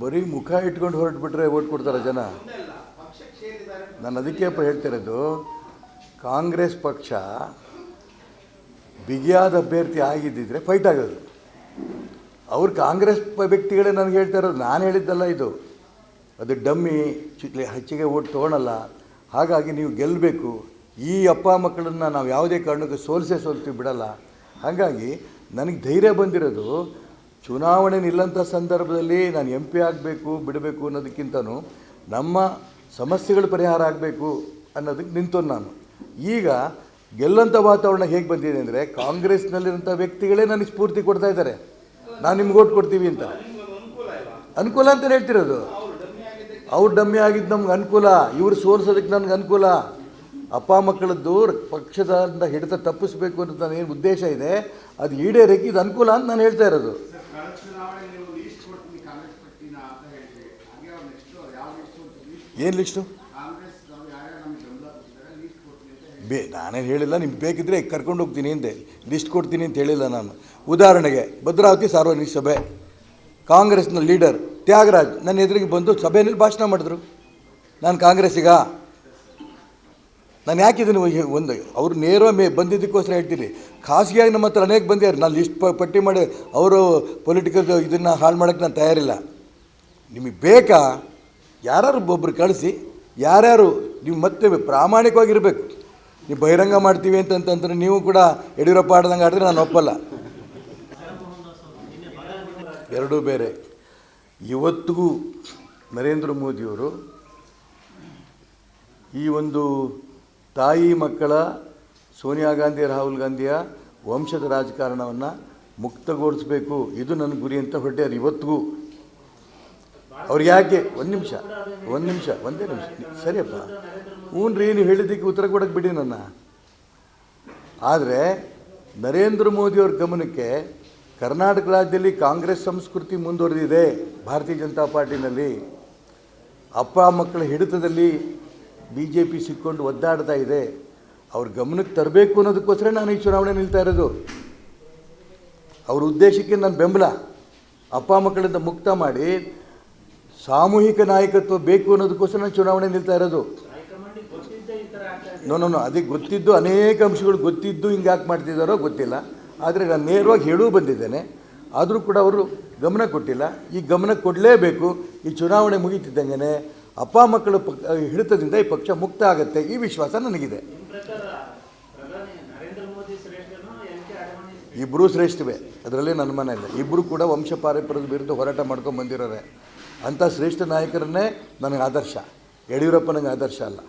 ಬರೀ ಮುಖ ಇಟ್ಕೊಂಡು ಹೊರಟ್ಬಿಟ್ರೆ ಓಟ್ ಕೊಡ್ತಾರೆ ಜನ. ನಾನು ಅದಕ್ಕೆ ಹೇಳ್ತಿರೋದು, ಕಾಂಗ್ರೆಸ್ ಪಕ್ಷ ಬಿಗಿಯಾದ ಅಭ್ಯರ್ಥಿ ಆಗಿದ್ದಿದ್ರೆ ಫೈಟ್ ಆಗೋದು. ಅವ್ರು ಕಾಂಗ್ರೆಸ್ ವ್ಯಕ್ತಿಗಳೇ ನನಗೆ ಹೇಳ್ತಾ ಇರೋದು, ನಾನು ಹೇಳಿದ್ದಲ್ಲ ಇದು. ಅದು ಡಮ್ಮಿ, ಹೆಚ್ಚಿಗೆ ಓಟ್ ತೊಗೊಳಲ್ಲ, ಹಾಗಾಗಿ ನೀವು ಗೆಲ್ಲಬೇಕು. ಈ ಅಪ್ಪ ಮಕ್ಕಳನ್ನು ನಾವು ಯಾವುದೇ ಕಾರಣಕ್ಕೂ ಸೋಲ್ತೀವಿ ಬಿಡಲ್ಲ. ಹಾಗಾಗಿ ನನಗೆ ಧೈರ್ಯ ಬಂದಿರೋದು, ಚುನಾವಣೆ ನಿಲ್ಲಂಥ ಸಂದರ್ಭದಲ್ಲಿ ನಾನು MP ಆಗಬೇಕು ಬಿಡಬೇಕು ಅನ್ನೋದಕ್ಕಿಂತನೂ ನಮ್ಮ ಸಮಸ್ಯೆಗಳು ಪರಿಹಾರ ಆಗಬೇಕು ಅನ್ನೋದಕ್ಕೆ ನಿಂತೋನು ನಾನು. ಈಗ ಗೆಲ್ಲಂಥ ವಾತಾವರಣ ಹೇಗೆ ಬಂದಿದೆ ಅಂದರೆ, ಕಾಂಗ್ರೆಸ್ನಲ್ಲಿರೋಂಥ ವ್ಯಕ್ತಿಗಳೇ ನನಗೆ ಸ್ಫೂರ್ತಿ ಕೊಡ್ತಾ ಇದ್ದಾರೆ, ನಾನು ನಿಮ್ಗೆ ಓಟ್ ಕೊಡ್ತೀವಿ ಅಂತ. ಅನುಕೂಲ ಅಂತಲೇ ಹೇಳ್ತಿರೋದು. ಅವ್ರು ಡಮ್ಮಿ ಆಗಿದ್ದು ನಮ್ಗೆ ಅನುಕೂಲ, ಇವರು ಸೋಲ್ಸೋದಕ್ಕೆ ನನಗೆ ಅನುಕೂಲ. ಅಪ್ಪ ಮಕ್ಕಳದ್ದು ಪಕ್ಷದಿಂದ ಹಿಡಿತ ತಪ್ಪಿಸ್ಬೇಕು ಅಂತ ನಾನು ಏನು ಉದ್ದೇಶ ಇದೆ ಅದು ಈಡೇರಕ್ಕೆ ಇದು ಅನುಕೂಲ ಅಂತ ನಾನು ಹೇಳ್ತಾ ಇರೋದು. ಏನು ಲಿಸ್ಟು? ನಾನೇನು ಹೇಳಿಲ್ಲ, ನಿಮ್ಗೆ ಬೇಕಿದ್ರೆ ಕರ್ಕೊಂಡು ಹೋಗ್ತೀನಿ ಅಂದೆ, ಲಿಸ್ಟ್ ಕೊಡ್ತೀನಿ ಅಂತ ಹೇಳಿಲ್ಲ ನಾನು. ಉದಾಹರಣೆಗೆ ಭದ್ರಾವತಿ ಸಾರ್ವಜನಿಕ ಸಭೆ, ಕಾಂಗ್ರೆಸ್ನ ಲೀಡರ್ ತ್ಯಾಗರಾಜ್ ನನ್ನ ಎದುರಿಗೆ ಬಂದು ಸಭೆಯಲ್ಲಿ ಭಾಷಣ ಮಾಡಿದ್ರು. ನಾನು ಕಾಂಗ್ರೆಸ್ಸಿಗ, ನಾನು ಯಾಕಿದ್ದೀನಿ ಒಂದು ಅವರು ನೇರ ಬಂದಿದ್ದಕ್ಕೋಸ್ಕರ ಹೇಳ್ತೀನಿ. ಖಾಸಗಿಯಾಗಿ ನಮ್ಮ ಹತ್ರ ಅನೇಕ ಬಂದಿದ್ದಾರೆ, ನಾನು ಲಿಸ್ಟ್ ಪಟ್ಟಿ ಮಾಡಿ ಅವರು ಪೊಲಿಟಿಕಲ್ ಇದನ್ನು ಹಾಳು ಮಾಡೋಕ್ಕೆ ನಾನು ತಯಾರಿಲ್ಲ. ನಿಮಗೆ ಬೇಕಾ ಯಾರು ಒಬ್ಬರು ಕಳಿಸಿ, ಯಾರ್ಯಾರು ನೀವು ಮತ್ತೆ ಪ್ರಾಮಾಣಿಕವಾಗಿರಬೇಕು. ನೀವು ಬಹಿರಂಗ ಮಾಡ್ತೀವಿ ಅಂತಂತಂದ್ರೆ ನೀವು ಕೂಡ ಯಡಿಯೂರಪ್ಪ ಆಡ್ದಂಗೆ ಆಡಿದ್ರೆ ನಾನು ಒಪ್ಪಲ್ಲ. ಎರಡೂ ಬೇರೆ. ಇವತ್ತಿಗೂ ನರೇಂದ್ರ ಮೋದಿಯವರು ಈ ಒಂದು ತಾಯಿ ಮಕ್ಕಳ ಸೋನಿಯಾ ಗಾಂಧಿ ರಾಹುಲ್ ಗಾಂಧಿಯ ವಂಶದ ರಾಜಕಾರಣವನ್ನು ಮುಕ್ತಗೊಳಿಸಬೇಕು, ಇದು ನನ್ನ ಗುರಿ ಅಂತ ಹೊರಟ್ಯಾರ ಇವತ್ತಿಗೂ. ಅವ್ರಿಗೆ ಯಾಕೆ ಒಂದೇ ನಿಮಿಷ ಸರಿಯಪ್ಪ, ಹ್ಞೂ ರೀ, ನೀವು ಹೇಳಿದ್ದಕ್ಕೆ ಉತ್ತರ ಕೊಡೋಕ್ಕೆ ಬಿಡಿ ನನ್ನ. ಆದರೆ ನರೇಂದ್ರ ಮೋದಿಯವ್ರ ಗಮನಕ್ಕೆ ಕರ್ನಾಟಕ ರಾಜ್ಯದಲ್ಲಿ ಕಾಂಗ್ರೆಸ್ ಸಂಸ್ಕೃತಿ ಮುಂದುವರೆದಿದೆ. ಭಾರತೀಯ ಜನತಾ ಪಾರ್ಟಿನಲ್ಲಿ ಅಪ್ಪ ಮಕ್ಕಳ ಹಿಡಿತದಲ್ಲಿ BJP ಸಿಕ್ಕೊಂಡು ಒದ್ದಾಡ್ತಾ ಇದೆ. ಅವ್ರ ಗಮನಕ್ಕೆ ತರಬೇಕು ಅನ್ನೋದಕ್ಕೋಸ್ಕರ ನಾನು ಈ ಚುನಾವಣೆ ನಿಲ್ತಾ ಇರೋದು. ಅವ್ರ ಉದ್ದೇಶಕ್ಕೆ ನಾನು ಬೆಂಬಲ. ಅಪ್ಪ ಮಕ್ಕಳಿಂದ ಮುಕ್ತ ಮಾಡಿ ಸಾಮೂಹಿಕ ನಾಯಕತ್ವ ಬೇಕು ಅನ್ನೋದಕ್ಕೋಸ್ಕರ ನಾನು ಚುನಾವಣೆ ನಿಲ್ತಾ ಇರೋದು. ನೋ ಅದಕ್ಕೆ ಗೊತ್ತಿದ್ದು, ಅನೇಕ ಅಂಶಗಳು ಗೊತ್ತಿದ್ದು ಹಿಂಗೆ ಯಾಕೆ ಮಾಡ್ತಿದ್ದಾರೋ ಗೊತ್ತಿಲ್ಲ. ಆದರೆ ನಾನು ನೇರವಾಗಿ ಹೇಳೂ ಬಂದಿದ್ದೇನೆ, ಆದರೂ ಕೂಡ ಅವರು ಗಮನ ಕೊಟ್ಟಿಲ್ಲ. ಈ ಗಮನ ಕೊಡಲೇಬೇಕು. ಈ ಚುನಾವಣೆ ಮುಗಿತಿದ್ದಂಗೆ ಅಪ್ಪ ಮಕ್ಕಳ ಹಿಡಿತದಿಂದ ಈ ಪಕ್ಷ ಮುಕ್ತ ಆಗುತ್ತೆ, ಈ ವಿಶ್ವಾಸ ನನಗಿದೆ. ಇಬ್ಬರೂ ಶ್ರೇಷ್ಠವೇ, ಅದರಲ್ಲಿ ನನ್ನ ಮನೆ ಇಲ್ಲ. ಇಬ್ಬರು ಕೂಡ ವಂಶ ಪಾರಂಪರ್ಯದ ವಿರುದ್ಧ ಹೋರಾಟ ಮಾಡ್ಕೊಂಡು ಬಂದಿರೋರೆ. ಅಂಥ ಶ್ರೇಷ್ಠ ನಾಯಕರನ್ನೇ ನನಗೆ ಆದರ್ಶ. ಯಡಿಯೂರಪ್ಪ ನನಗೆ ಆದರ್ಶ ಅಲ್ಲ.